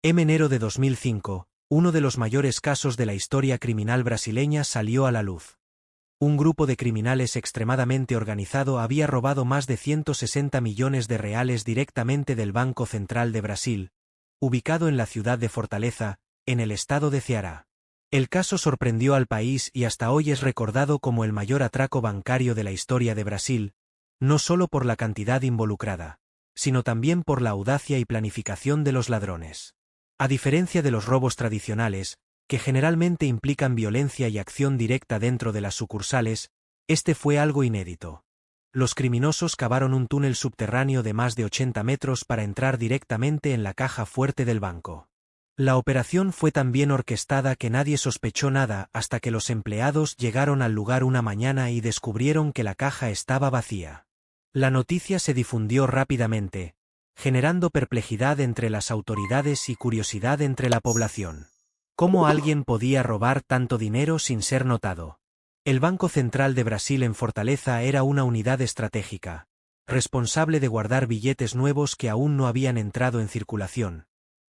En enero de 2005, uno de los mayores casos de la historia criminal brasileña salió a la luz. Un grupo de criminales extremadamente organizado había robado más de 160 millones de reales directamente del Banco Central de Brasil, ubicado en la ciudad de Fortaleza, en el estado de Ceará. El caso sorprendió al país y hasta hoy es recordado como el mayor atraco bancario de la historia de Brasil, no solo por la cantidad involucrada, sino también por la audacia y planificación de los ladrones. A diferencia de los robos tradicionales, que generalmente implican violencia y acción directa dentro de las sucursales, este fue algo inédito. Los criminosos cavaron un túnel subterráneo de más de 80 metros para entrar directamente en la caja fuerte del banco. La operación fue tan bien orquestada que nadie sospechó nada hasta que los empleados llegaron al lugar una mañana y descubrieron que la caja estaba vacía. La noticia se difundió rápidamente, generando perplejidad entre las autoridades y curiosidad entre la población. ¿Cómo alguien podía robar tanto dinero sin ser notado? El Banco Central de Brasil en Fortaleza era una unidad estratégica, responsable de guardar billetes nuevos que aún no habían entrado en circulación,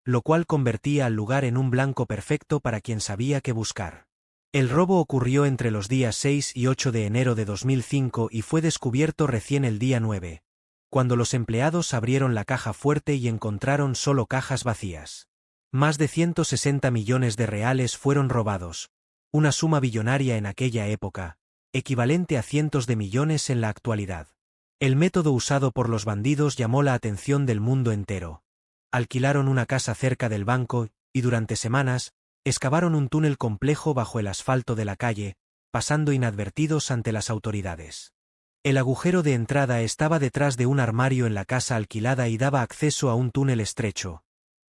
lo cual convertía al lugar en un blanco perfecto para quien sabía qué buscar. El robo ocurrió entre los días 6 y 8 de enero de 2005 y fue descubierto recién el día 9, cuando los empleados abrieron la caja fuerte y encontraron solo cajas vacías. Más de 160 millones de reales fueron robados, una suma billonaria en aquella época, equivalente a cientos de millones en la actualidad. El método usado por los bandidos llamó la atención del mundo entero. Alquilaron una casa cerca del banco y durante semanas, excavaron un túnel complejo bajo el asfalto de la calle, pasando inadvertidos ante las autoridades. El agujero de entrada estaba detrás de un armario en la casa alquilada y daba acceso a un túnel estrecho,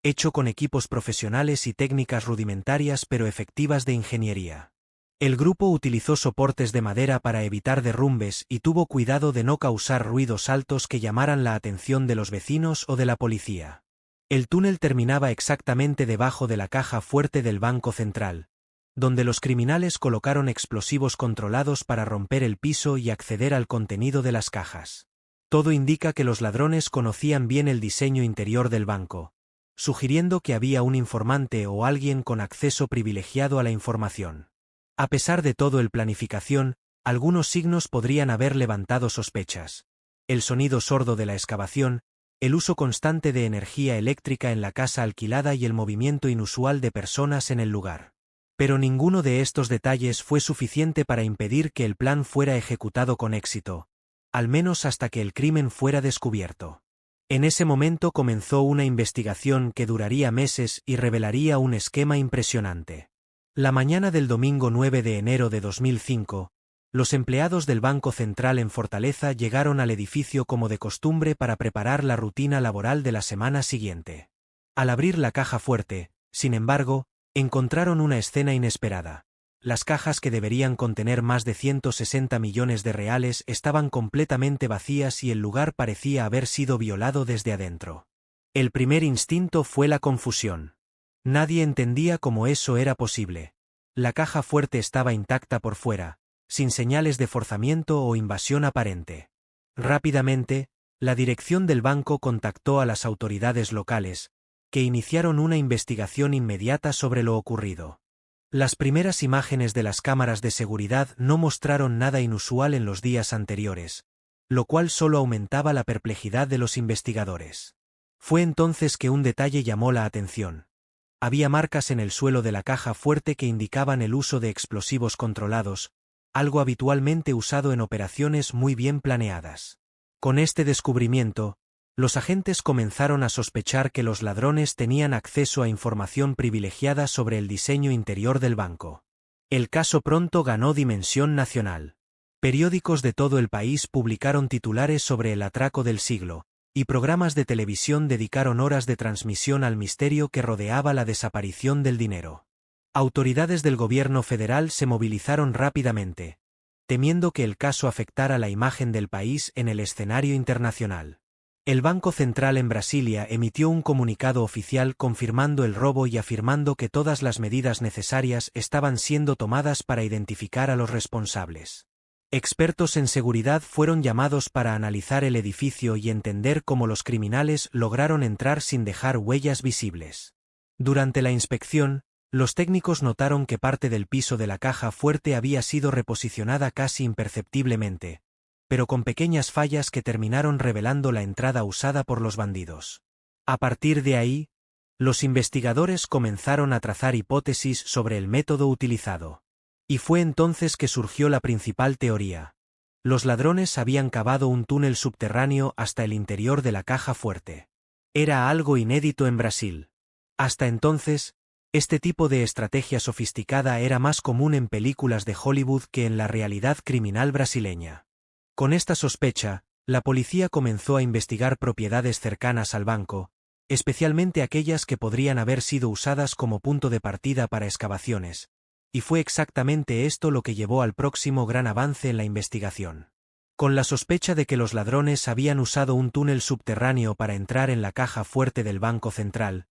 hecho con equipos profesionales y técnicas rudimentarias pero efectivas de ingeniería. El grupo utilizó soportes de madera para evitar derrumbes y tuvo cuidado de no causar ruidos altos que llamaran la atención de los vecinos o de la policía. El túnel terminaba exactamente debajo de la caja fuerte del Banco Central, donde los criminales colocaron explosivos controlados para romper el piso y acceder al contenido de las cajas. Todo indica que los ladrones conocían bien el diseño interior del banco, sugiriendo que había un informante o alguien con acceso privilegiado a la información. A pesar de todo el planificación, algunos signos podrían haber levantado sospechas. El sonido sordo de la excavación, el uso constante de energía eléctrica en la casa alquilada y el movimiento inusual de personas en el lugar. Pero ninguno de estos detalles fue suficiente para impedir que el plan fuera ejecutado con éxito, al menos hasta que el crimen fuera descubierto. En ese momento comenzó una investigación que duraría meses y revelaría un esquema impresionante. La mañana del domingo 9 de enero de 2005, los empleados del Banco Central en Fortaleza llegaron al edificio como de costumbre para preparar la rutina laboral de la semana siguiente. Al abrir la caja fuerte, sin embargo, encontraron una escena inesperada. Las cajas que deberían contener más de 160 millones de reales estaban completamente vacías y el lugar parecía haber sido violado desde adentro. El primer instinto fue la confusión. Nadie entendía cómo eso era posible. La caja fuerte estaba intacta por fuera, sin señales de forzamiento o invasión aparente. Rápidamente, la dirección del banco contactó a las autoridades locales, que iniciaron una investigación inmediata sobre lo ocurrido. Las primeras imágenes de las cámaras de seguridad no mostraron nada inusual en los días anteriores, lo cual solo aumentaba la perplejidad de los investigadores. Fue entonces que un detalle llamó la atención. Había marcas en el suelo de la caja fuerte que indicaban el uso de explosivos controlados, algo habitualmente usado en operaciones muy bien planeadas. Con este descubrimiento, los agentes comenzaron a sospechar que los ladrones tenían acceso a información privilegiada sobre el diseño interior del banco. El caso pronto ganó dimensión nacional. Periódicos de todo el país publicaron titulares sobre el atraco del siglo, y programas de televisión dedicaron horas de transmisión al misterio que rodeaba la desaparición del dinero. Autoridades del gobierno federal se movilizaron rápidamente, temiendo que el caso afectara la imagen del país en el escenario internacional. El Banco Central en Brasilia emitió un comunicado oficial confirmando el robo y afirmando que todas las medidas necesarias estaban siendo tomadas para identificar a los responsables. Expertos en seguridad fueron llamados para analizar el edificio y entender cómo los criminales lograron entrar sin dejar huellas visibles. Durante la inspección, los técnicos notaron que parte del piso de la caja fuerte había sido reposicionada casi imperceptiblemente, pero con pequeñas fallas que terminaron revelando la entrada usada por los bandidos. A partir de ahí, los investigadores comenzaron a trazar hipótesis sobre el método utilizado. Y fue entonces que surgió la principal teoría. Los ladrones habían cavado un túnel subterráneo hasta el interior de la caja fuerte. Era algo inédito en Brasil. Hasta entonces, este tipo de estrategia sofisticada era más común en películas de Hollywood que en la realidad criminal brasileña. Con esta sospecha, la policía comenzó a investigar propiedades cercanas al banco, especialmente aquellas que podrían haber sido usadas como punto de partida para excavaciones, y fue exactamente esto lo que llevó al próximo gran avance en la investigación. Con la sospecha de que los ladrones habían usado un túnel subterráneo para entrar en la caja fuerte del Banco Central,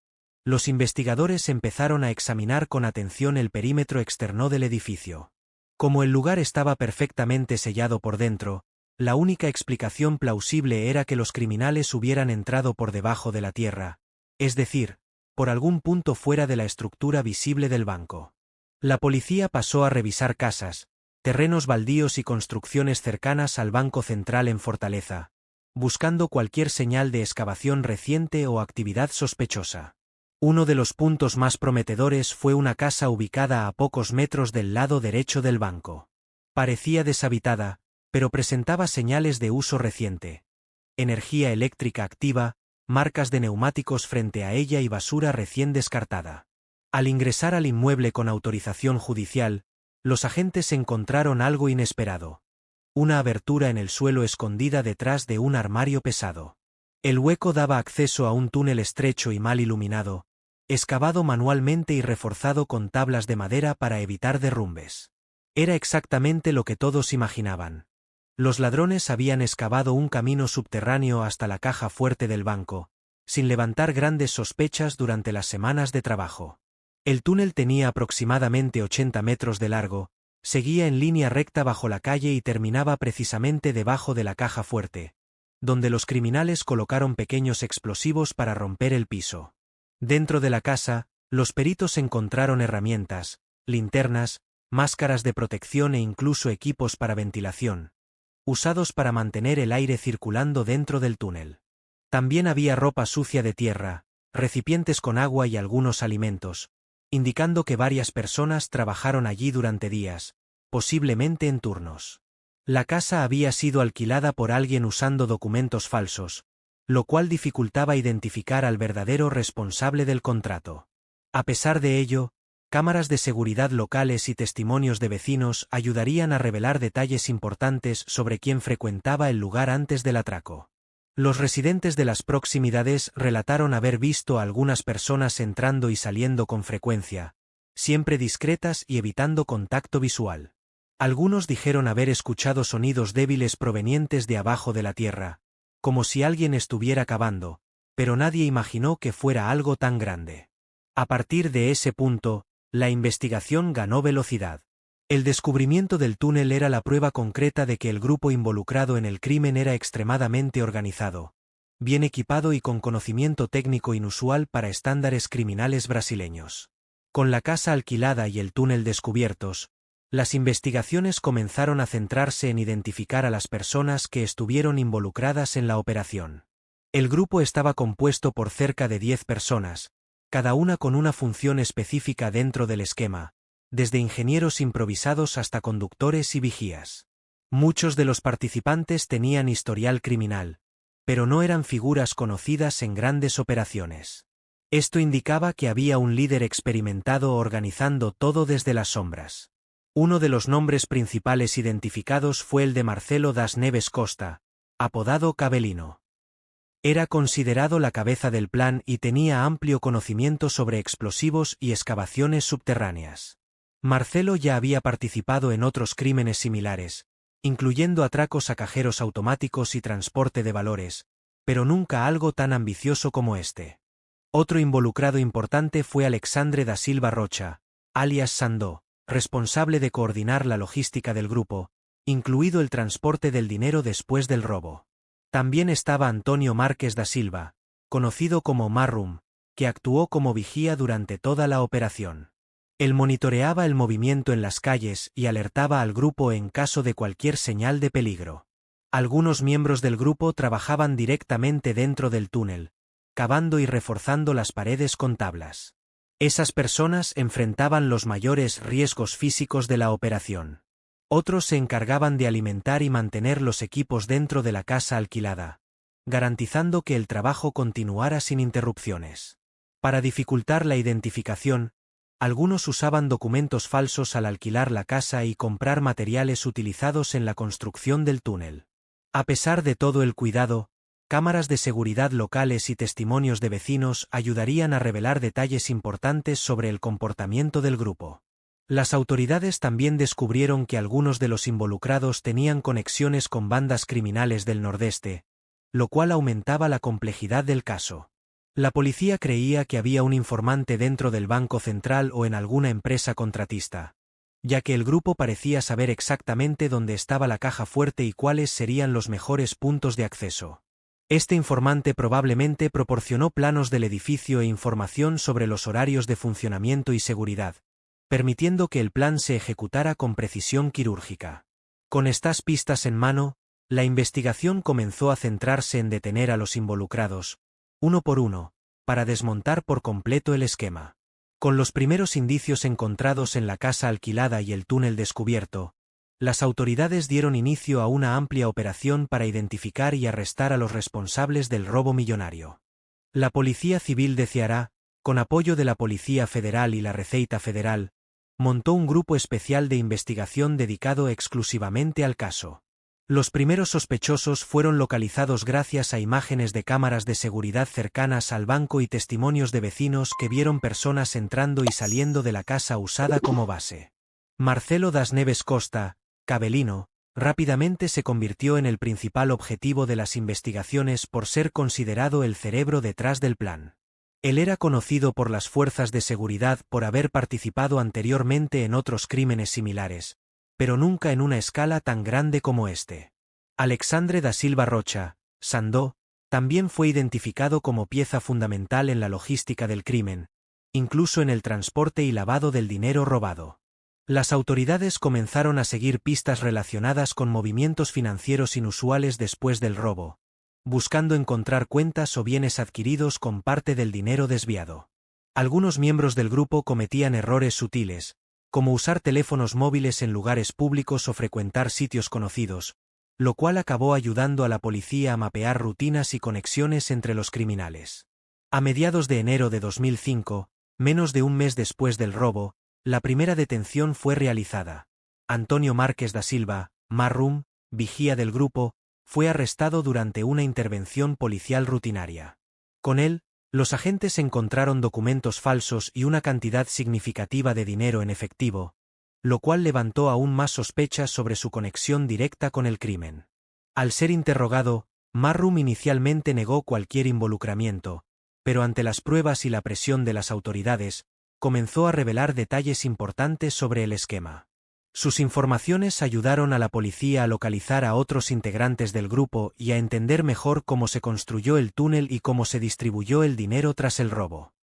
los investigadores empezaron a examinar con atención el perímetro externo del edificio. Como el lugar estaba perfectamente sellado por dentro, la única explicación plausible era que los criminales hubieran entrado por debajo de la tierra, es decir, por algún punto fuera de la estructura visible del banco. La policía pasó a revisar casas, terrenos baldíos y construcciones cercanas al Banco Central en Fortaleza, buscando cualquier señal de excavación reciente o actividad sospechosa. Uno de los puntos más prometedores fue una casa ubicada a pocos metros del lado derecho del banco. Parecía deshabitada, pero presentaba señales de uso reciente. Energía eléctrica activa, marcas de neumáticos frente a ella y basura recién descartada. Al ingresar al inmueble con autorización judicial, los agentes encontraron algo inesperado. Una abertura en el suelo escondida detrás de un armario pesado. El hueco daba acceso a un túnel estrecho y mal iluminado, excavado manualmente y reforzado con tablas de madera para evitar derrumbes. Era exactamente lo que todos imaginaban. Los ladrones habían excavado un camino subterráneo hasta la caja fuerte del banco, sin levantar grandes sospechas durante las semanas de trabajo. El túnel tenía aproximadamente 80 metros de largo, seguía en línea recta bajo la calle y terminaba precisamente debajo de la caja fuerte, donde los criminales colocaron pequeños explosivos para romper el piso. Dentro de la casa, los peritos encontraron herramientas, linternas, máscaras de protección e incluso equipos para ventilación, usados para mantener el aire circulando dentro del túnel. También había ropa sucia de tierra, recipientes con agua y algunos alimentos, indicando que varias personas trabajaron allí durante días, posiblemente en turnos. La casa había sido alquilada por alguien usando documentos falsos, lo cual dificultaba identificar al verdadero responsable del contrato. A pesar de ello, cámaras de seguridad locales y testimonios de vecinos ayudarían a revelar detalles importantes sobre quién frecuentaba el lugar antes del atraco. Los residentes de las proximidades relataron haber visto a algunas personas entrando y saliendo con frecuencia, siempre discretas y evitando contacto visual. Algunos dijeron haber escuchado sonidos débiles provenientes de abajo de la tierra, como si alguien estuviera cavando, pero nadie imaginó que fuera algo tan grande. A partir de ese punto, la investigación ganó velocidad. El descubrimiento del túnel era la prueba concreta de que el grupo involucrado en el crimen era extremadamente organizado, bien equipado y con conocimiento técnico inusual para estándares criminales brasileños. Con la casa alquilada y el túnel descubiertos, las investigaciones comenzaron a centrarse en identificar a las personas que estuvieron involucradas en la operación. El grupo estaba compuesto por cerca de 10 personas, cada una con una función específica dentro del esquema, desde ingenieros improvisados hasta conductores y vigías. Muchos de los participantes tenían historial criminal, pero no eran figuras conocidas en grandes operaciones. Esto indicaba que había un líder experimentado organizando todo desde las sombras. Uno de los nombres principales identificados fue el de Marcelo das Neves Costa, apodado Cabelino. Era considerado la cabeza del plan y tenía amplio conocimiento sobre explosivos y excavaciones subterráneas. Marcelo ya había participado en otros crímenes similares, incluyendo atracos a cajeros automáticos y transporte de valores, pero nunca algo tan ambicioso como este. Otro involucrado importante fue Alexandre da Silva Rocha, alias Sandó, responsable de coordinar la logística del grupo, incluido el transporte del dinero después del robo. También estaba Antonio Márquez da Silva, conocido como Marrum, que actuó como vigía durante toda la operación. Él monitoreaba el movimiento en las calles y alertaba al grupo en caso de cualquier señal de peligro. Algunos miembros del grupo trabajaban directamente dentro del túnel, cavando y reforzando las paredes con tablas. Esas personas enfrentaban los mayores riesgos físicos de la operación. Otros se encargaban de alimentar y mantener los equipos dentro de la casa alquilada, garantizando que el trabajo continuara sin interrupciones. Para dificultar la identificación, algunos usaban documentos falsos al alquilar la casa y comprar materiales utilizados en la construcción del túnel. A pesar de todo el cuidado, cámaras de seguridad locales y testimonios de vecinos ayudarían a revelar detalles importantes sobre el comportamiento del grupo. Las autoridades también descubrieron que algunos de los involucrados tenían conexiones con bandas criminales del Nordeste, lo cual aumentaba la complejidad del caso. La policía creía que había un informante dentro del Banco Central o en alguna empresa contratista, ya que el grupo parecía saber exactamente dónde estaba la caja fuerte y cuáles serían los mejores puntos de acceso. Este informante probablemente proporcionó planos del edificio e información sobre los horarios de funcionamiento y seguridad, permitiendo que el plan se ejecutara con precisión quirúrgica. Con estas pistas en mano, la investigación comenzó a centrarse en detener a los involucrados, uno por uno, para desmontar por completo el esquema. Con los primeros indicios encontrados en la casa alquilada y el túnel descubierto, las autoridades dieron inicio a una amplia operación para identificar y arrestar a los responsables del robo millonario. La Policía Civil de Ceará, con apoyo de la Policía Federal y la Receita Federal, montó un grupo especial de investigación dedicado exclusivamente al caso. Los primeros sospechosos fueron localizados gracias a imágenes de cámaras de seguridad cercanas al banco y testimonios de vecinos que vieron personas entrando y saliendo de la casa usada como base. Marcelo das Neves Costa, Cabelino, rápidamente se convirtió en el principal objetivo de las investigaciones por ser considerado el cerebro detrás del plan. Él era conocido por las fuerzas de seguridad por haber participado anteriormente en otros crímenes similares, pero nunca en una escala tan grande como este. Alexandre da Silva Rocha, Sandó, también fue identificado como pieza fundamental en la logística del crimen, incluso en el transporte y lavado del dinero robado. Las autoridades comenzaron a seguir pistas relacionadas con movimientos financieros inusuales después del robo, buscando encontrar cuentas o bienes adquiridos con parte del dinero desviado. Algunos miembros del grupo cometían errores sutiles, como usar teléfonos móviles en lugares públicos o frecuentar sitios conocidos, lo cual acabó ayudando a la policía a mapear rutinas y conexiones entre los criminales. A mediados de enero de 2005, menos de un mes después del robo, la primera detención fue realizada. Antonio Márquez da Silva, Marrum, vigía del grupo, fue arrestado durante una intervención policial rutinaria. Con él, los agentes encontraron documentos falsos y una cantidad significativa de dinero en efectivo, lo cual levantó aún más sospechas sobre su conexión directa con el crimen. Al ser interrogado, Marrum inicialmente negó cualquier involucramiento, pero ante las pruebas y la presión de las autoridades, comenzó a revelar detalles importantes sobre el esquema. Sus informaciones ayudaron a la policía a localizar a otros integrantes del grupo y a entender mejor cómo se construyó el túnel y cómo se distribuyó el dinero tras el robo.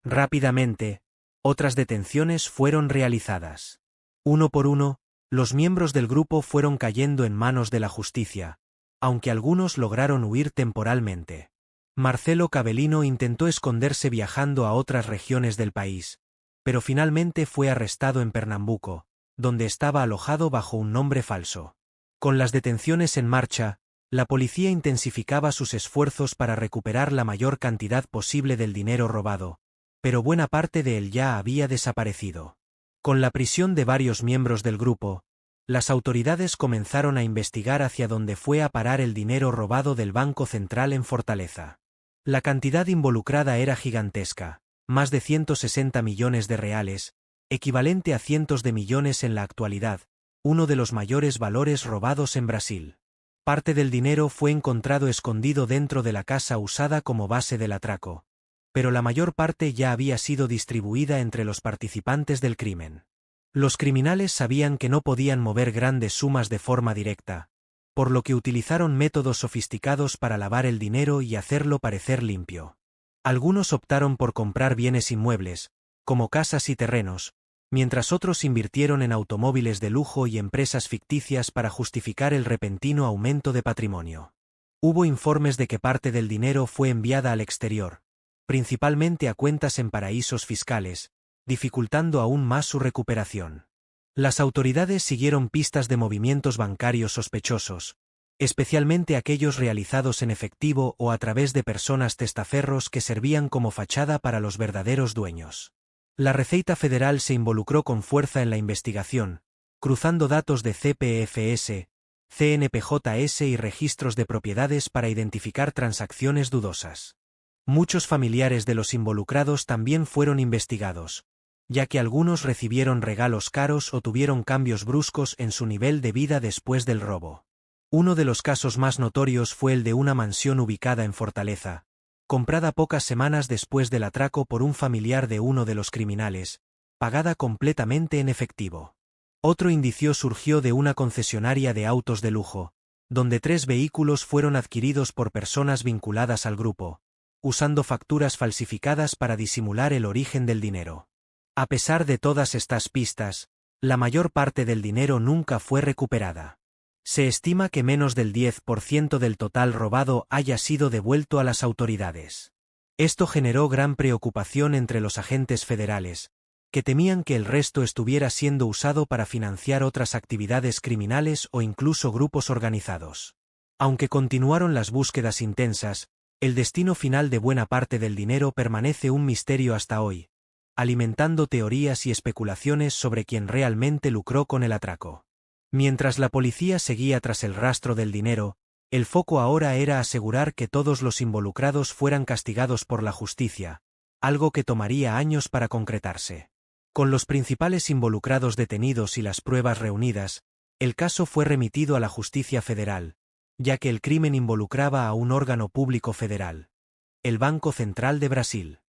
Rápidamente, otras detenciones fueron realizadas. Uno por uno, los miembros del grupo fueron cayendo en manos de la justicia, aunque algunos lograron huir temporalmente. Marcelo Cabelino intentó esconderse viajando a otras regiones del país, pero finalmente fue arrestado en Pernambuco, donde estaba alojado bajo un nombre falso. Con las detenciones en marcha, la policía intensificaba sus esfuerzos para recuperar la mayor cantidad posible del dinero robado, pero buena parte de él ya había desaparecido. Con la prisión de varios miembros del grupo, las autoridades comenzaron a investigar hacia dónde fue a parar el dinero robado del Banco Central en Fortaleza. La cantidad involucrada era gigantesca, más de 160 millones de reales, equivalente a cientos de millones en la actualidad, uno de los mayores valores robados en Brasil. Parte del dinero fue encontrado escondido dentro de la casa usada como base del atraco, pero la mayor parte ya había sido distribuida entre los participantes del crimen. Los criminales sabían que no podían mover grandes sumas de forma directa, por lo que utilizaron métodos sofisticados para lavar el dinero y hacerlo parecer limpio. Algunos optaron por comprar bienes inmuebles, como casas y terrenos, mientras otros invirtieron en automóviles de lujo y empresas ficticias para justificar el repentino aumento de patrimonio. Hubo informes de que parte del dinero fue enviada al exterior, principalmente a cuentas en paraísos fiscales, dificultando aún más su recuperación. Las autoridades siguieron pistas de movimientos bancarios sospechosos, especialmente aquellos realizados en efectivo o a través de personas testaferros que servían como fachada para los verdaderos dueños. La Receita Federal se involucró con fuerza en la investigación, cruzando datos de CPFS, CNPJS y registros de propiedades para identificar transacciones dudosas. Muchos familiares de los involucrados también fueron investigados, ya que algunos recibieron regalos caros o tuvieron cambios bruscos en su nivel de vida después del robo. Uno de los casos más notorios fue el de una mansión ubicada en Fortaleza, comprada pocas semanas después del atraco por un familiar de uno de los criminales, pagada completamente en efectivo. Otro indicio surgió de una concesionaria de autos de lujo, donde 3 vehículos fueron adquiridos por personas vinculadas al grupo, usando facturas falsificadas para disimular el origen del dinero. A pesar de todas estas pistas, la mayor parte del dinero nunca fue recuperada. Se estima que menos del 10% del total robado haya sido devuelto a las autoridades. Esto generó gran preocupación entre los agentes federales, que temían que el resto estuviera siendo usado para financiar otras actividades criminales o incluso grupos organizados. Aunque continuaron las búsquedas intensas, el destino final de buena parte del dinero permanece un misterio hasta hoy, alimentando teorías y especulaciones sobre quién realmente lucró con el atraco. Mientras la policía seguía tras el rastro del dinero, el foco ahora era asegurar que todos los involucrados fueran castigados por la justicia, algo que tomaría años para concretarse. Con los principales involucrados detenidos y las pruebas reunidas, el caso fue remitido a la justicia federal, ya que el crimen involucraba a un órgano público federal, el Banco Central de Brasil.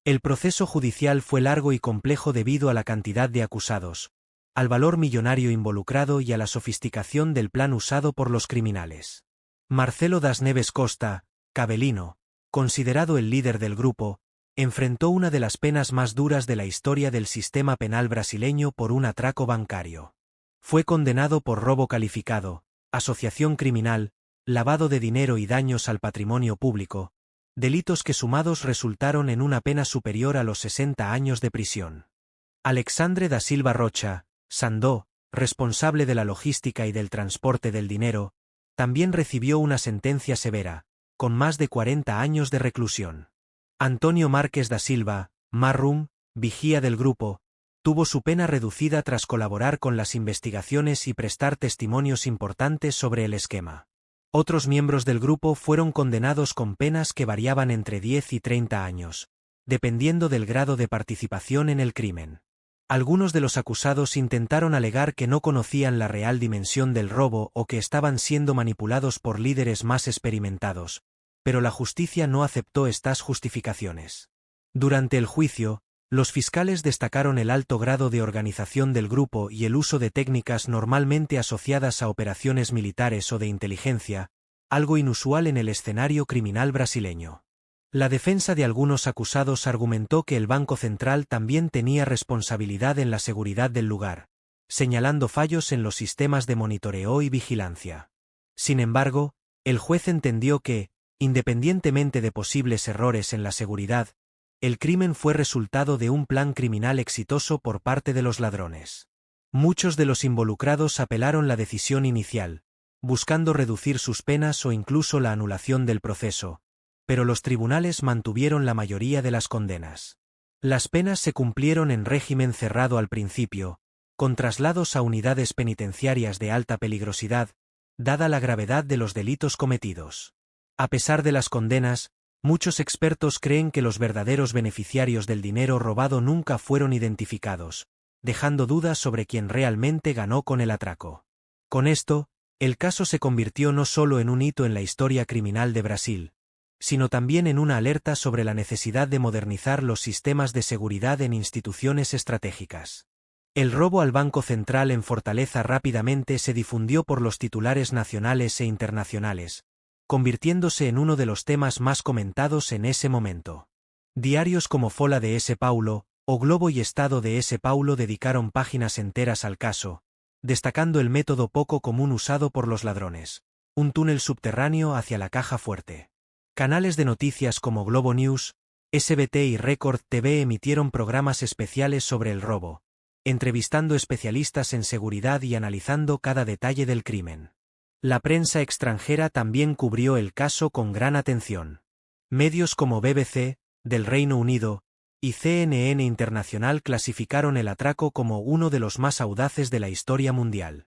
El proceso judicial fue largo y complejo debido a la cantidad de acusados, al valor millonario involucrado y a la sofisticación del plan usado por los criminales. Marcelo das Neves Costa, Cabelino, considerado el líder del grupo, enfrentó una de las penas más duras de la historia del sistema penal brasileño por un atraco bancario. Fue condenado por robo calificado, asociación criminal, lavado de dinero y daños al patrimonio público, delitos que sumados resultaron en una pena superior a los 60 años de prisión. Alexandre da Silva Rocha, Sandó, responsable de la logística y del transporte del dinero, también recibió una sentencia severa, con más de 40 años de reclusión. Antonio Márquez da Silva, Marrum, vigía del grupo, tuvo su pena reducida tras colaborar con las investigaciones y prestar testimonios importantes sobre el esquema. Otros miembros del grupo fueron condenados con penas que variaban entre 10 y 30 años, dependiendo del grado de participación en el crimen. Algunos de los acusados intentaron alegar que no conocían la real dimensión del robo o que estaban siendo manipulados por líderes más experimentados, pero la justicia no aceptó estas justificaciones. Durante el juicio, los fiscales destacaron el alto grado de organización del grupo y el uso de técnicas normalmente asociadas a operaciones militares o de inteligencia, algo inusual en el escenario criminal brasileño. La defensa de algunos acusados argumentó que el Banco Central también tenía responsabilidad en la seguridad del lugar, señalando fallos en los sistemas de monitoreo y vigilancia. Sin embargo, el juez entendió que, independientemente de posibles errores en la seguridad, el crimen fue resultado de un plan criminal exitoso por parte de los ladrones. Muchos de los involucrados apelaron la decisión inicial, buscando reducir sus penas o incluso la anulación del proceso, pero los tribunales mantuvieron la mayoría de las condenas. Las penas se cumplieron en régimen cerrado al principio, con traslados a unidades penitenciarias de alta peligrosidad, dada la gravedad de los delitos cometidos. A pesar de las condenas, muchos expertos creen que los verdaderos beneficiarios del dinero robado nunca fueron identificados, dejando dudas sobre quién realmente ganó con el atraco. Con esto, el caso se convirtió no solo en un hito en la historia criminal de Brasil, sino también en una alerta sobre la necesidad de modernizar los sistemas de seguridad en instituciones estratégicas. El robo al Banco Central en Fortaleza rápidamente se difundió por los titulares nacionales e internacionales, convirtiéndose en uno de los temas más comentados en ese momento. Diarios como Folha de S. Paulo, o Globo y Estado de S. Paulo dedicaron páginas enteras al caso, destacando el método poco común usado por los ladrones: un túnel subterráneo hacia la caja fuerte. Canales de noticias como Globo News, SBT y Record TV emitieron programas especiales sobre el robo, entrevistando especialistas en seguridad y analizando cada detalle del crimen. La prensa extranjera también cubrió el caso con gran atención. Medios como BBC, del Reino Unido, y CNN Internacional clasificaron el atraco como uno de los más audaces de la historia mundial.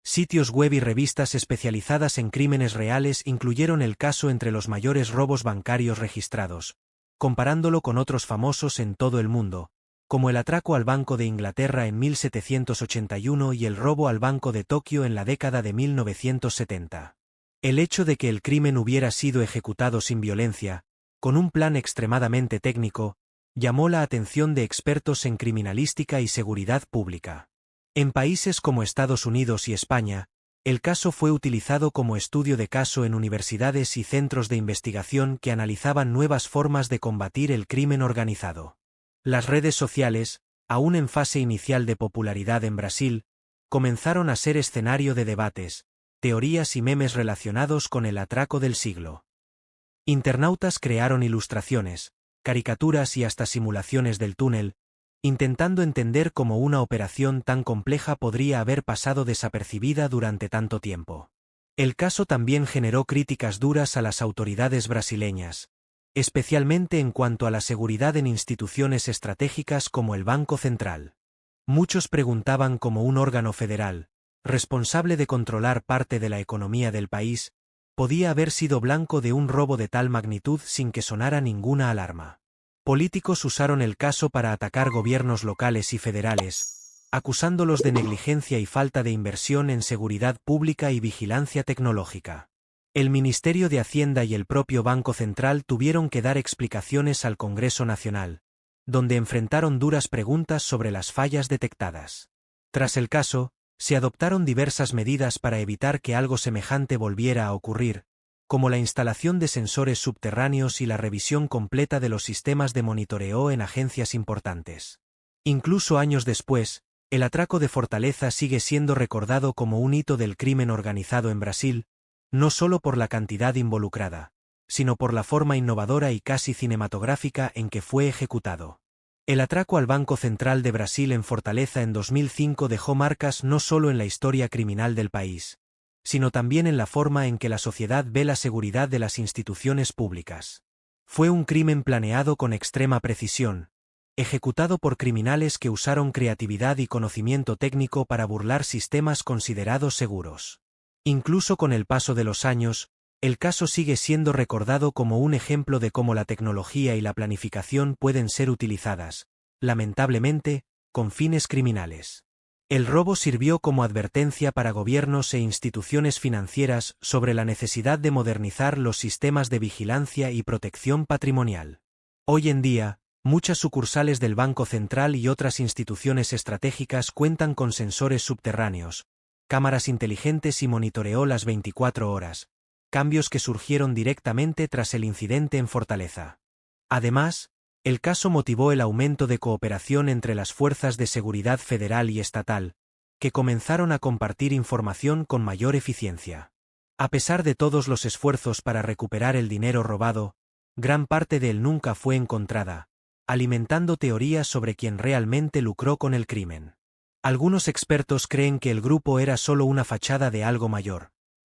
Sitios web y revistas especializadas en crímenes reales incluyeron el caso entre los mayores robos bancarios registrados, comparándolo con otros famosos en todo el mundo, como el atraco al Banco de Inglaterra en 1781 y el robo al Banco de Tokio en la década de 1970. El hecho de que el crimen hubiera sido ejecutado sin violencia, con un plan extremadamente técnico, llamó la atención de expertos en criminalística y seguridad pública. En países como Estados Unidos y España, el caso fue utilizado como estudio de caso en universidades y centros de investigación que analizaban nuevas formas de combatir el crimen organizado. Las redes sociales, aún en fase inicial de popularidad en Brasil, comenzaron a ser escenario de debates, teorías y memes relacionados con el atraco del siglo. Internautas crearon ilustraciones, caricaturas y hasta simulaciones del túnel, intentando entender cómo una operación tan compleja podría haber pasado desapercibida durante tanto tiempo. El caso también generó críticas duras a las autoridades brasileñas, especialmente en cuanto a la seguridad en instituciones estratégicas como el Banco Central. Muchos preguntaban cómo un órgano federal, responsable de controlar parte de la economía del país, podía haber sido blanco de un robo de tal magnitud sin que sonara ninguna alarma. Políticos usaron el caso para atacar gobiernos locales y federales, acusándolos de negligencia y falta de inversión en seguridad pública y vigilancia tecnológica. El Ministerio de Hacienda y el propio Banco Central tuvieron que dar explicaciones al Congreso Nacional, donde enfrentaron duras preguntas sobre las fallas detectadas. Tras el caso, se adoptaron diversas medidas para evitar que algo semejante volviera a ocurrir, como la instalación de sensores subterráneos y la revisión completa de los sistemas de monitoreo en agencias importantes. Incluso años después, el atraco de Fortaleza sigue siendo recordado como un hito del crimen organizado en Brasil, no solo por la cantidad involucrada, sino por la forma innovadora y casi cinematográfica en que fue ejecutado. El atraco al Banco Central de Brasil en Fortaleza en 2005 dejó marcas no solo en la historia criminal del país, sino también en la forma en que la sociedad ve la seguridad de las instituciones públicas. Fue un crimen planeado con extrema precisión, ejecutado por criminales que usaron creatividad y conocimiento técnico para burlar sistemas considerados seguros. Incluso con el paso de los años, el caso sigue siendo recordado como un ejemplo de cómo la tecnología y la planificación pueden ser utilizadas, lamentablemente, con fines criminales. El robo sirvió como advertencia para gobiernos e instituciones financieras sobre la necesidad de modernizar los sistemas de vigilancia y protección patrimonial. Hoy en día, muchas sucursales del Banco Central y otras instituciones estratégicas cuentan con sensores subterráneos, cámaras inteligentes y monitoreo las 24 horas, cambios que surgieron directamente tras el incidente en Fortaleza. Además, el caso motivó el aumento de cooperación entre las fuerzas de seguridad federal y estatal, que comenzaron a compartir información con mayor eficiencia. A pesar de todos los esfuerzos para recuperar el dinero robado, gran parte de él nunca fue encontrada, alimentando teorías sobre quién realmente lucró con el crimen. Algunos expertos creen que el grupo era solo una fachada de algo mayor,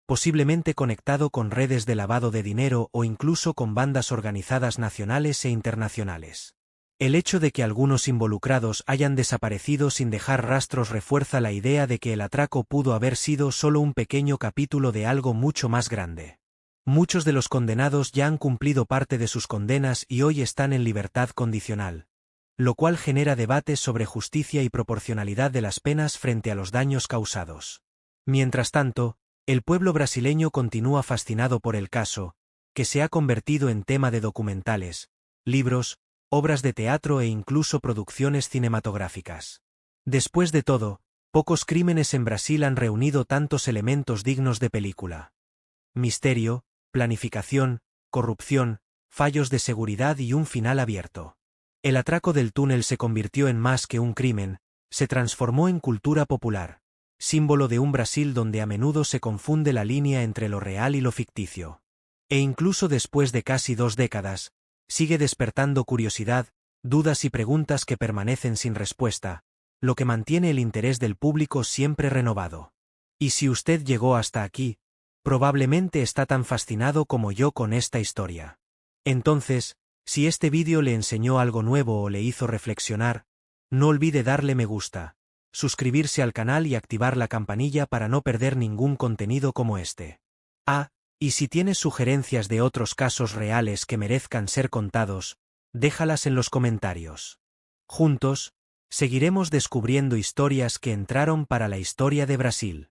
posiblemente conectado con redes de lavado de dinero o incluso con bandas organizadas nacionales e internacionales. El hecho de que algunos involucrados hayan desaparecido sin dejar rastros refuerza la idea de que el atraco pudo haber sido solo un pequeño capítulo de algo mucho más grande. Muchos de los condenados ya han cumplido parte de sus condenas y hoy están en libertad condicional, lo cual genera debates sobre justicia y proporcionalidad de las penas frente a los daños causados. Mientras tanto, el pueblo brasileño continúa fascinado por el caso, que se ha convertido en tema de documentales, libros, obras de teatro e incluso producciones cinematográficas. Después de todo, pocos crímenes en Brasil han reunido tantos elementos dignos de película. Misterio, planificación, corrupción, fallos de seguridad y un final abierto. El atraco del túnel se convirtió en más que un crimen, se transformó en cultura popular, símbolo de un Brasil donde a menudo se confunde la línea entre lo real y lo ficticio. E incluso después de casi 2 décadas, sigue despertando curiosidad, dudas y preguntas que permanecen sin respuesta, lo que mantiene el interés del público siempre renovado. Y si usted llegó hasta aquí, probablemente está tan fascinado como yo con esta historia. Entonces, si este vídeo le enseñó algo nuevo o le hizo reflexionar, no olvide darle me gusta, suscribirse al canal y activar la campanilla para no perder ningún contenido como este. Y si tienes sugerencias de otros casos reales que merezcan ser contados, déjalas en los comentarios. Juntos, seguiremos descubriendo historias que entraron para la historia de Brasil.